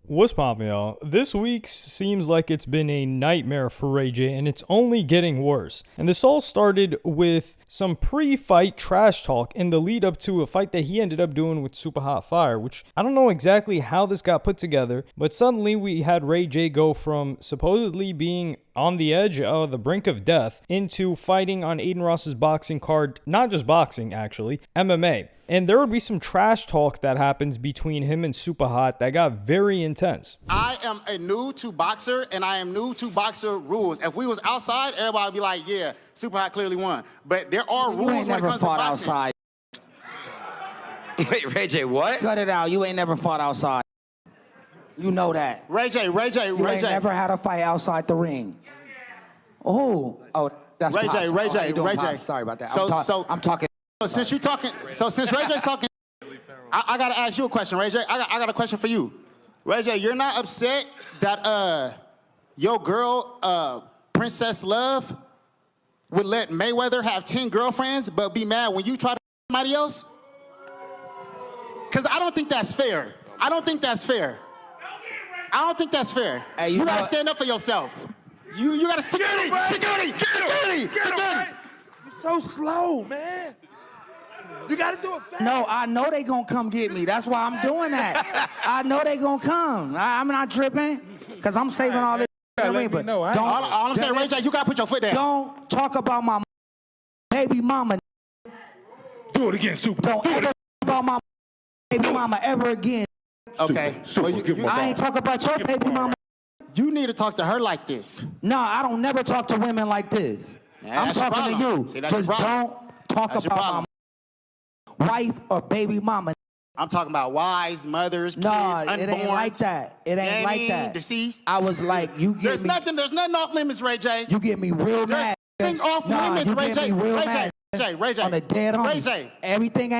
What's poppin', y'all? This week seems like it's been a nightmare for Ray J, and it's only getting worse. And this all started with some pre-fight trash talk in the lead up to a fight that he ended up doing with Super Hot Fire, which I don't know exactly how this got put together, but suddenly we had Ray J go from supposedly being on the edge of the brink of death into fighting on Aiden Ross's boxing card, not just boxing actually, MMA. And there would be some trash talk that happens between him and Super Hot that got very intense. I am a new to boxer, and I am new to boxer rules. If we was outside, everybody would be like, yeah, Super Hot clearly won. But there are rules You ain't when it never comes to fought boxing. outside. Wait, Ray J, what? Cut it out. You ain't never fought outside. You know that. Ray J. You ain't never had a fight outside the ring. Oh, that's Ray J, Pops. Ray Oh, how J, you doing, Ray J. Pops? Sorry about that. I'm talking. So since you talking, since Ray J's talking, I gotta ask you a question, Ray J. I got a question for you. Ray J, you're not upset that your girl, Princess Love, would let Mayweather have 10 girlfriends, but be mad when you try to somebody else? Because I don't think that's fair. I don't think that's fair. Hey, you gotta what? stand up for yourself. You gotta security. You're so slow, man. You gotta do it fast. No, I know they gonna come get me. That's why I'm doing that. I know they gonna come. I'm not tripping, because I'm saving all this. You know what I mean? But don't, All I'm saying, Ray J, you gotta put your foot down. don't talk about my baby mama. Do it again, Super. Don't ever talk about my baby mama ever again. Okay. Super, Well, give me I ain't talk about your baby mama. you need to talk to her like this. No, I don't never talk to women like this. Yeah, I'm that's your talking to problem. you. See, that's your Just problem. don't talk That's your about problem. my wife or baby mama. I'm talking about wives, mothers, kids, No, unborn. it ain't like that. It ain't like that. Deceased. I was like, There's nothing off limits, Ray J. You get me real mad. Nothing off Nah, limits, you Ray get J. me real Ray mad. J. Ray J. On the dead Ray homie. J. Everything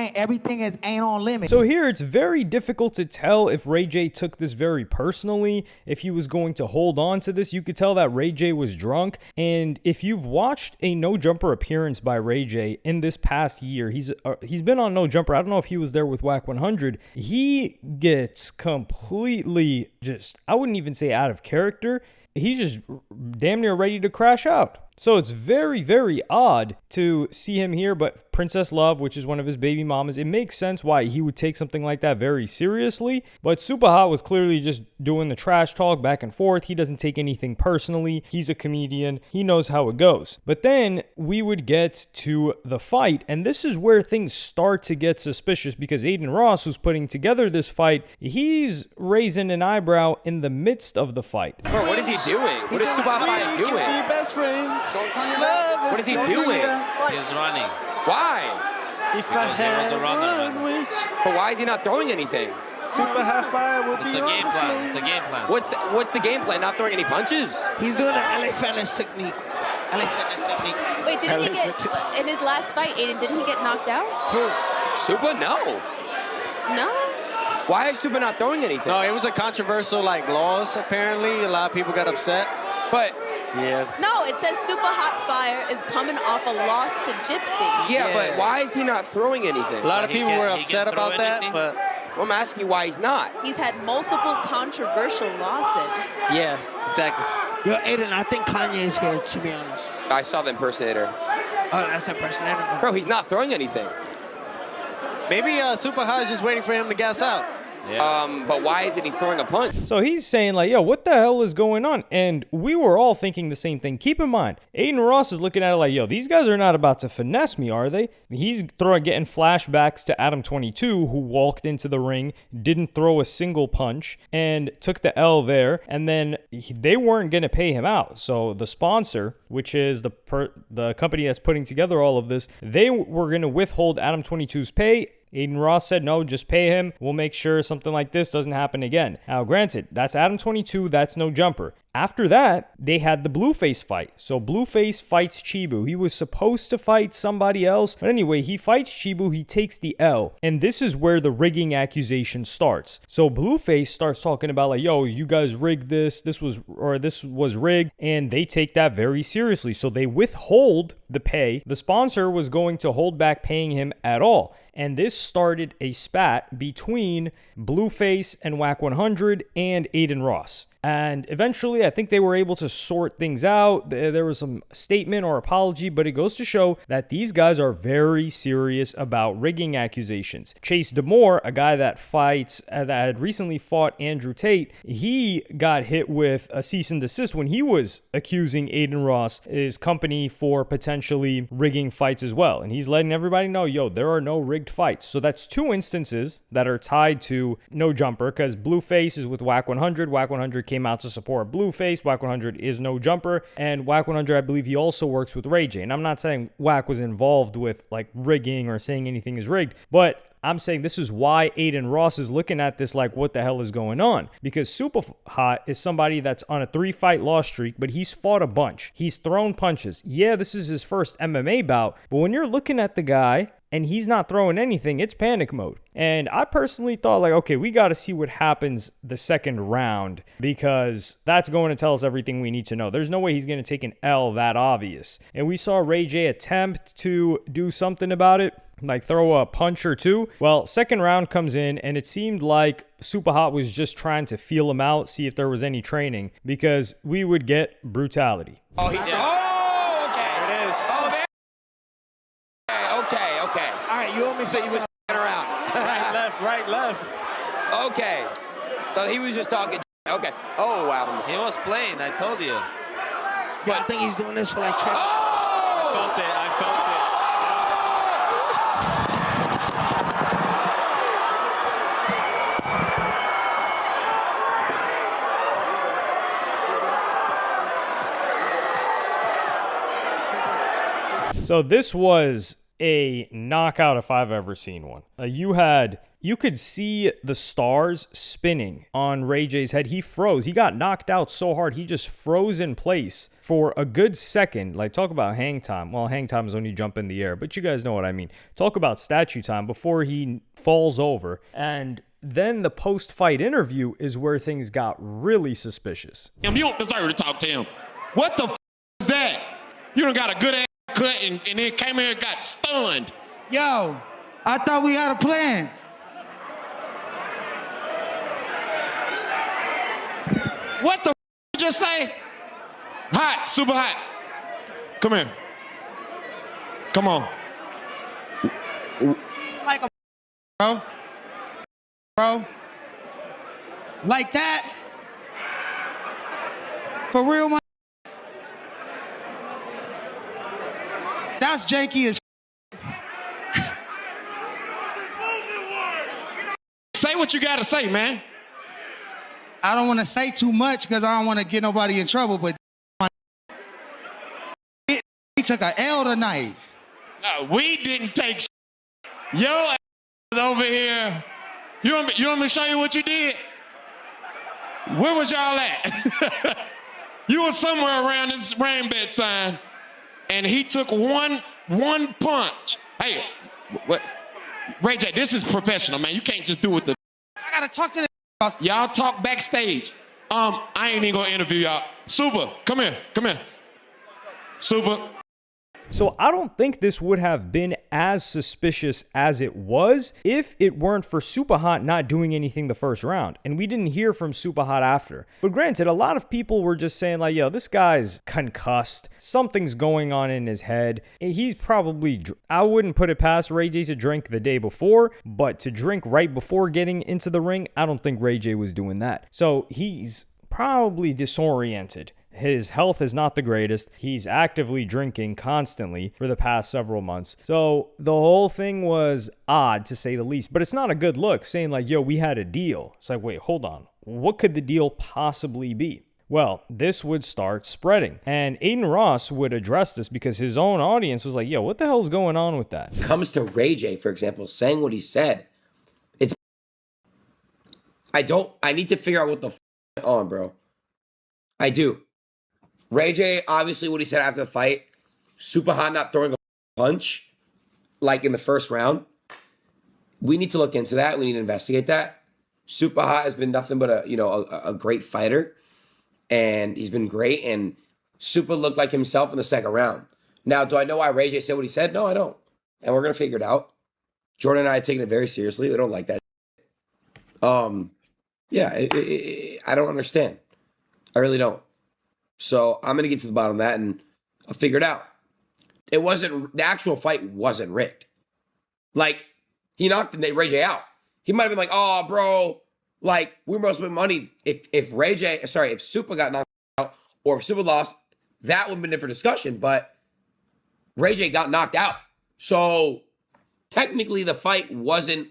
ain't on limits. So here it's very difficult to tell if Ray J took this very personally, if he was going to hold on to this. You could tell that Ray J was drunk. And if you've watched a No Jumper appearance by Ray J in this past year, he's been on No Jumper. I don't know if he was there with Whack 100. He gets completely just, I wouldn't even say out of character. He's just damn near ready to crash out. So it's very, very odd to see him here, but Princess Love, which is one of his baby mamas, it makes sense why he would take something like that very seriously. But Super Hot was clearly just doing the trash talk back and forth. He doesn't take anything personally. He's a comedian. He knows how it goes. But then we would get to the fight, and this is where things start to get suspicious because Aiden Ross, who's putting together this fight, he's raising an eyebrow in the midst of the fight. Bro, what is he doing? What is Super Hot doing? best friends. What is he doing? He's running. Why? Because he was a runner. But why is he not throwing anything? Super High Fire will It's a game plan. It's a game plan. What's the game plan? Not throwing any punches? He's doing an LA Fitness technique. LA Fitness technique. Wait, didn't he get, in his last fight, Aiden, didn't he get knocked out? Super? No. No? Why is Super not throwing anything? No, it was a controversial laws apparently. A lot of people got upset. But Yeah. No, it says Super Hot Fire is coming off a loss to Gypsy. yeah, but why is he not throwing anything? A lot of He people can't- were he upset can't throw about that, anything? but Well, I'm asking you why he's not. He's had multiple controversial losses. yeah, exactly. Yo, Aiden, I think Kanye is here, to be honest. I saw the impersonator. Oh, that's impersonator. Bro, he's not throwing anything. Maybe Super High is just waiting for him to gas out. But why isn't he throwing a punch? So he's saying like, yo, what the hell is going on? And we were all thinking the same thing. Keep in mind, Aiden Ross is looking at it like, yo, these guys are not about to finesse me, are they? He's getting flashbacks to Adam 22, who walked into the ring, didn't throw a single punch, and took the L there. And then they weren't going to pay him out. So the sponsor, which is the company that's putting together all of this, they were going to withhold Adam 22's pay. Aiden Ross said, no, just pay him. We'll make sure something like this doesn't happen again. Now, granted, that's Adam 22. That's No Jumper. After that, they had the Blueface fight. So Blueface fights Chibu. He was supposed to fight somebody else, but anyway, he fights Chibu. He takes the L, and this is where the rigging accusation starts. So Blueface starts talking about like, yo, you guys rigged this. This was rigged, and they take that very seriously. So they withhold the pay. The sponsor was going to hold back paying him at all. And this started a spat between Blueface and Whack 100 and Aiden Ross. And eventually, I think they were able to sort things out. There was some statement or apology, but it goes to show that these guys are very serious about rigging accusations. Chase Demore, a guy that had recently fought Andrew Tate, he got hit with a cease and desist when he was accusing Aiden Ross, his company, for potentially rigging fights as well. And he's letting everybody know, yo, there are no rigged fights. So that's two instances that are tied to No Jumper, because Blueface is with Whack 100. Whack 100 came out to support Blueface. Whack 100 is No Jumper, and Whack 100, I believe he also works with Ray J. And I'm not saying Whack was involved with like rigging or saying anything is rigged, but I'm saying this is why Aiden Ross is looking at this like, what the hell is going on? Because Super Hot is somebody that's on a 3-fight loss streak, but he's fought a bunch. He's thrown punches. Yeah, this is his first MMA bout, but when you're looking at the guy and he's not throwing anything, it's panic mode. And I personally thought like, okay, we got to see what happens the second round, because that's going to tell us everything we need to know. There's no way he's going to take an L that obvious. And we saw Ray J attempt to do something about it, like throw a punch or two. Well, second round comes in, and it seemed like Super Hot was just trying to feel him out, see if there was any training, because we would get brutality. Oh, he's oh, okay. There it is. Oh, there. Okay. All right, you want me to say you was around. Right, left. Okay. So he was just talking. Okay. Oh, wow. He was playing, I told you. I think he's doing this for like trap. Oh! I felt it. So this was a knockout if I've ever seen one. You could see the stars spinning on Ray J's head. He froze. He got knocked out so hard, he just froze in place for a good second. Like, talk about hang time. Well, hang time is when you jump in the air, but you guys know what I mean. Talk about statue time before he falls over. And then the post-fight interview is where things got really suspicious. You don't deserve to talk to him. What the is that? You done got a good ass cut and then came here and got stunned. Yo, I thought we had a plan. What the you just say? Hot, super hot. Come here. Come on. Like a bro. Like that? For real, man? That's janky as Say what you gotta say, man. I don't want to say too much because I don't want to get nobody in trouble, but he took a L tonight. No, we didn't take Yo ass over here. You want me to show you what you did? Where was y'all at? You were somewhere around this rain bed sign, and he took one punch. Hey, what? Ray J, this is professional, man. You can't just do it the. I gotta talk to the. Y'all talk backstage. I ain't even gonna interview y'all. Super, come here. Super. So I don't think this would have been as suspicious as it was if it weren't for Super Hot not doing anything the first round. And we didn't hear from Super Hot after. But granted, a lot of people were just saying like, yo, this guy's concussed. Something's going on in his head. He's probably, I wouldn't put it past Ray J to drink the day before, but to drink right before getting into the ring, I don't think Ray J was doing that. So he's probably disoriented. His health is not the greatest. He's actively drinking constantly for the past several months. So the whole thing was odd, to say the least. But it's not a good look saying like, yo, we had a deal. It's like, wait, hold on. What could the deal possibly be? Well, this would start spreading. And Aiden Ross would address this because his own audience was like, yo, what the hell's going on with that? Comes to Ray J, for example, saying what he said. I need to figure out what the on, bro. I do. Ray J, obviously what he said after the fight, super hot not throwing a punch like in the first round. We need to look into that. We need to investigate that. Super hot has been nothing but a great fighter, and he's been great, and Super looked like himself in the second round. Now, do I know why Ray J said what he said? No, I don't. And we're going to figure it out. Jordan and I are taking it very seriously. We don't like that. Yeah, I don't understand. I really don't. So I'm going to get to the bottom of that, and I'll figure it out. The actual fight wasn't rigged. Like, he knocked Ray J out. He might have been like, oh, bro, like, we must spend money. If Super got knocked out, or if Super lost, that would have been a different discussion, but Ray J got knocked out. So technically the fight wasn't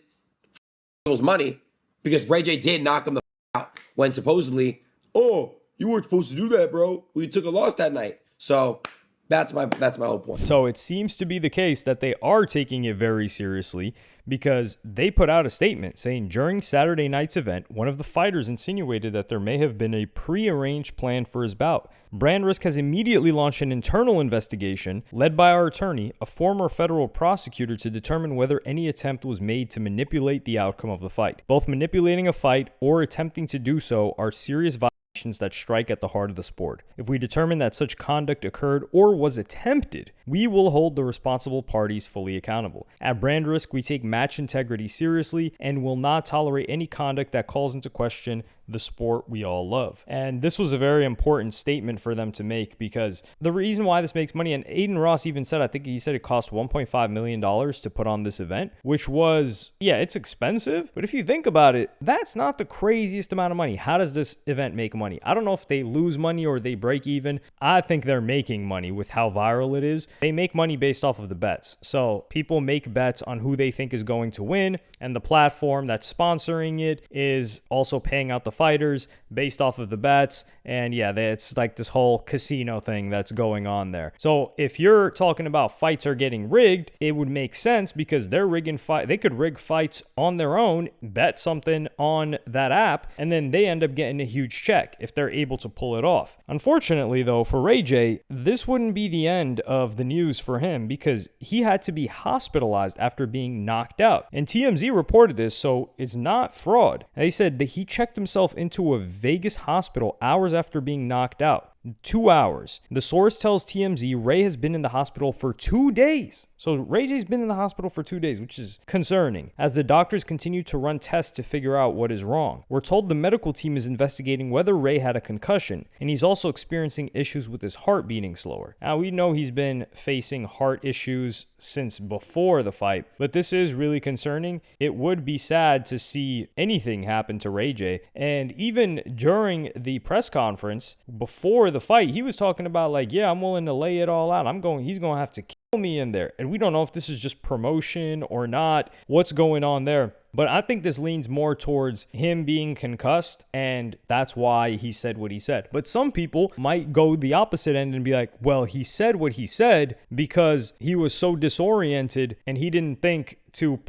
people's money because Ray J did knock him the out when supposedly, oh, you weren't supposed to do that, bro. We took a loss that night. So that's my whole point. So it seems to be the case that they are taking it very seriously because they put out a statement saying during Saturday night's event, one of the fighters insinuated that there may have been a pre-arranged plan for his bout. Brand Risk has immediately launched an internal investigation led by our attorney, a former federal prosecutor, to determine whether any attempt was made to manipulate the outcome of the fight. Both manipulating a fight or attempting to do so are serious violations that strike at the heart of the sport. If we determine that such conduct occurred or was attempted, we will hold the responsible parties fully accountable. At Brand Risk, we take match integrity seriously and will not tolerate any conduct that calls into question the sport we all love. And this was a very important statement for them to make because the reason why this makes money, and Aiden Ross even said, I think he said it cost $1.5 million to put on this event, which was, yeah, it's expensive, but if you think about it, that's not the craziest amount of money. How does this event make money? I don't know if they lose money or they break even. I think they're making money with how viral it is. They make money based off of the bets. So people make bets on who they think is going to win, and the platform that's sponsoring it is also paying out the fighters based off of the bets. And yeah, it's like this whole casino thing that's going on there. So if you're talking about fights are getting rigged, it would make sense because they're rigging fight. They could rig fights on their own, bet something on that app, and then they end up getting a huge check if they're able to pull it off. Unfortunately, though, for Ray J, this wouldn't be the end of the news for him because he had to be hospitalized after being knocked out. And TMZ reported this, so it's not fraud. They said that he checked himself into a Vegas hospital hours after being knocked out. 2 hours. The source tells TMZ Ray has been in the hospital for 2 days. So Ray J's been in the hospital for 2 days, which is concerning, as the doctors continue to run tests to figure out what is wrong. We're told the medical team is investigating whether Ray had a concussion, and he's also experiencing issues with his heart beating slower. Now, we know he's been facing heart issues since before the fight, but this is really concerning. It would be sad to see anything happen to Ray J. And even during the press conference before the fight, he was talking about like, yeah, I'm willing to lay it all out. He's going to have to kill me in there. And we don't know if this is just promotion or not, what's going on there. But I think this leans more towards him being concussed, and that's why he said what he said. But some people might go the opposite end and be like, well, he said what he said because he was so disoriented and he didn't think to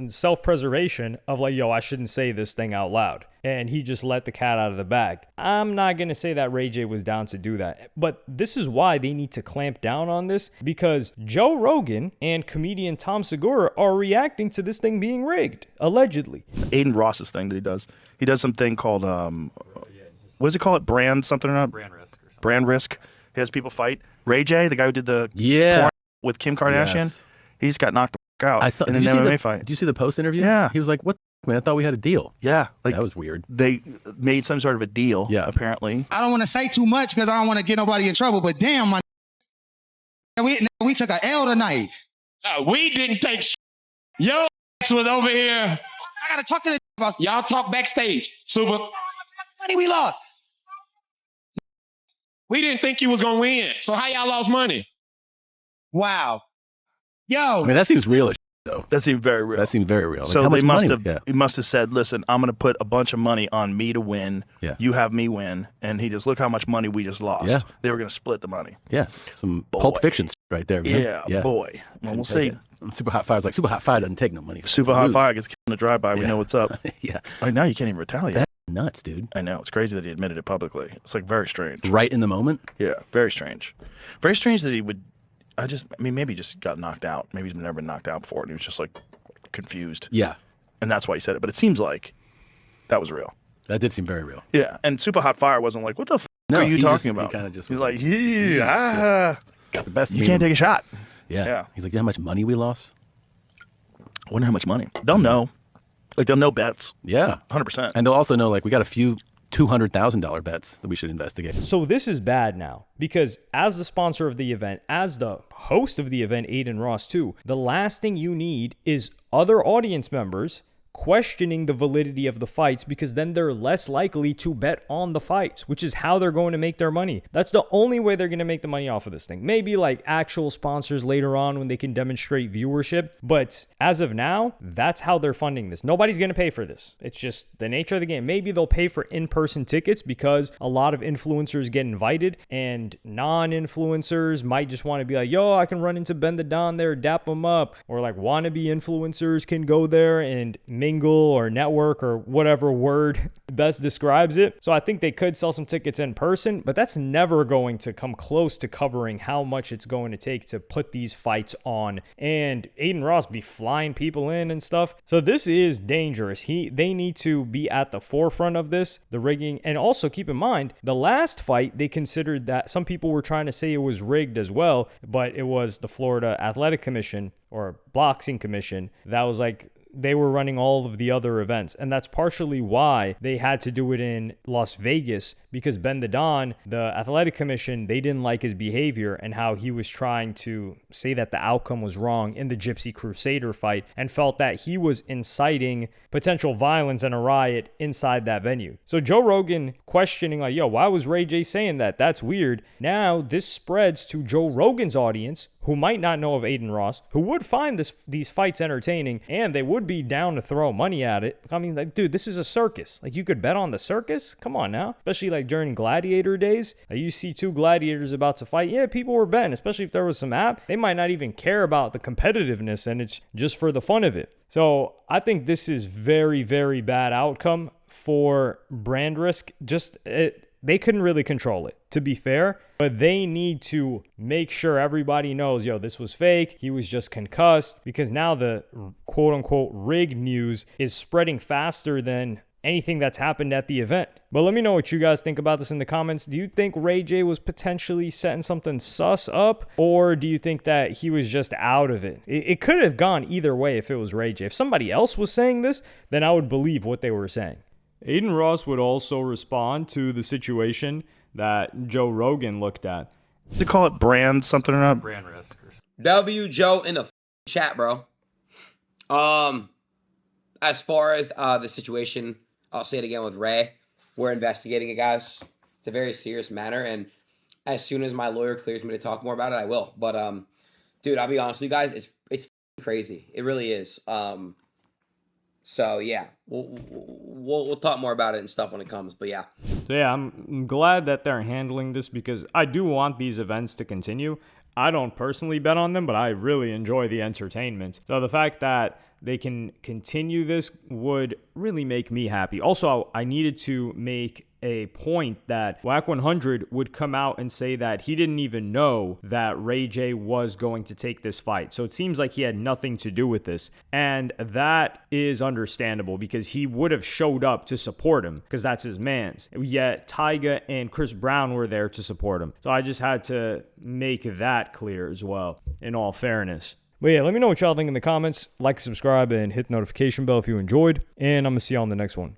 self-preservation of like, yo, I shouldn't say this thing out loud. And he just let the cat out of the bag. I'm not going to say that Ray J was down to do that. But this is why they need to clamp down on this, because Joe Rogan and comedian Tom Segura are reacting to this thing being rigged, allegedly. Aiden Ross's thing that he does something called, what does he call it? Brand something or not? Brand Risk. Brand Risk. He has people fight. Ray J, the guy who did the porn with Kim Kardashian, he just got knocked out in an MMA fight. Did you see the post interview? Yeah. He was like, what? Man, I thought we had a deal. Yeah. Like, that was weird. They made some sort of a deal, apparently. I don't want to say too much because I don't want to get nobody in trouble, but damn, we took an L tonight. We didn't take Your ass was over here. I got to talk to the about y'all talk backstage. Super. Money we lost. We didn't think you was going to win. So how y'all lost money? Wow. Yo. I mean, that seems real as though. That seemed very real. That seemed very real. So they must have said, listen, I'm going to put a bunch of money on me to win. Yeah. You have me win. And he just, look how much money we just lost. Yeah. They were going to split the money. Yeah. Some Pulp Fiction right there, man. Yeah, boy. Well, we'll see. Super Hot Fire's like, Super Hot Fire doesn't take no money. Super Hot Fire gets killed in the drive-by. We know what's up. Yeah. Right now, you can't even retaliate. nuts, dude. I know. It's crazy that he admitted it publicly. It's like very strange. Right in the moment? Yeah, very strange. Very strange that he would. Maybe he just got knocked out. Maybe he's never been knocked out before, and he was just like confused. Yeah. And that's why he said it. But it seems like that was real. That did seem very real. Yeah. And Super Hot Fire wasn't like, what the are you talking about? He kind of just He's was like, yeah, got the best. You can't take a shot. Yeah. He's like, you know how much money we lost? I wonder how much money. They'll know. Like, they'll know bets. Yeah. 100%. And they'll also know, like, we got a few $200,000 bets that we should investigate. So this is bad now because as the sponsor of the event, as the host of the event, Aiden Ross too, the last thing you need is other audience members questioning the validity of the fights, because then they're less likely to bet on the fights, which is how they're going to make their money. That's the only way they're going to make the money off of this thing. Maybe like actual sponsors later on when they can demonstrate viewership, but as of now, that's how they're funding this. Nobody's going to pay for this. It's just the nature of the game. Maybe they'll pay for in-person tickets because a lot of influencers get invited, and non-influencers might just want to be like, yo, I can run into Ben the Don there, dap them up, or like wannabe influencers can go there and mingle or network or whatever word best describes it. So I think they could sell some tickets in person, but that's never going to come close to covering how much it's going to take to put these fights on. And Aiden Ross be flying people in and stuff. So this is dangerous. They need to be at the forefront of this, the rigging. And also keep in mind, the last fight, they considered that some people were trying to say it was rigged as well, but it was the Florida Athletic Commission or Boxing Commission that was like, they were running all of the other events. And that's partially why they had to do it in Las Vegas, because Ben the Don, the athletic commission, they didn't like his behavior and how he was trying to say that the outcome was wrong in the Gypsy Crusader fight, and felt that he was inciting potential violence and a riot inside that venue. So Joe Rogan questioning like, yo, why was Ray J saying that? That's weird. Now this spreads to Joe Rogan's audience, who might not know of Aiden Ross, who would find these fights entertaining, and they would be down to throw money at it. I mean, like, dude, this is a circus. Like, you could bet on the circus? Come on now. Especially like during gladiator days. Like, you see two gladiators about to fight. Yeah, people were betting, especially if there was some app. They might not even care about the competitiveness, and it's just for the fun of it. So I think this is very, very bad outcome for brand risk. They couldn't really control it, to be fair, but they need to make sure everybody knows, yo, this was fake. He was just concussed, because now the quote unquote rigged news is spreading faster than anything that's happened at the event. But let me know what you guys think about this in the comments. Do you think Ray J was potentially setting something sus up, or do you think that he was just out of it? It could have gone either way if it was Ray J. If somebody else was saying this, then I would believe what they were saying. Aiden Ross would also respond to the situation that Joe Rogan looked at. They call it brand something or not? Brand risk. W Joe in the chat, bro. As far as the situation, I'll say it again with Ray. We're investigating it, guys. It's a very serious matter, and as soon as my lawyer clears me to talk more about it, I will. But dude, I'll be honest with you guys, it's crazy. It really is. So yeah, we'll talk more about it and stuff when it comes. But yeah. So yeah, I'm glad that they're handling this, because I do want these events to continue. I don't personally bet on them, but I really enjoy the entertainment. So the fact that they can continue this would really make me happy. Also, I needed to make a point that WAC 100 would come out and say that he didn't even know that Ray J was going to take this fight. So it seems like he had nothing to do with this. And that is understandable, because he would have showed up to support him, because that's his man's. Yet Tyga and Chris Brown were there to support him. So I just had to make that clear as well, in all fairness. But yeah, let me know what y'all think in the comments. Like, subscribe, and hit the notification bell if you enjoyed. And I'm going to see y'all in the next one.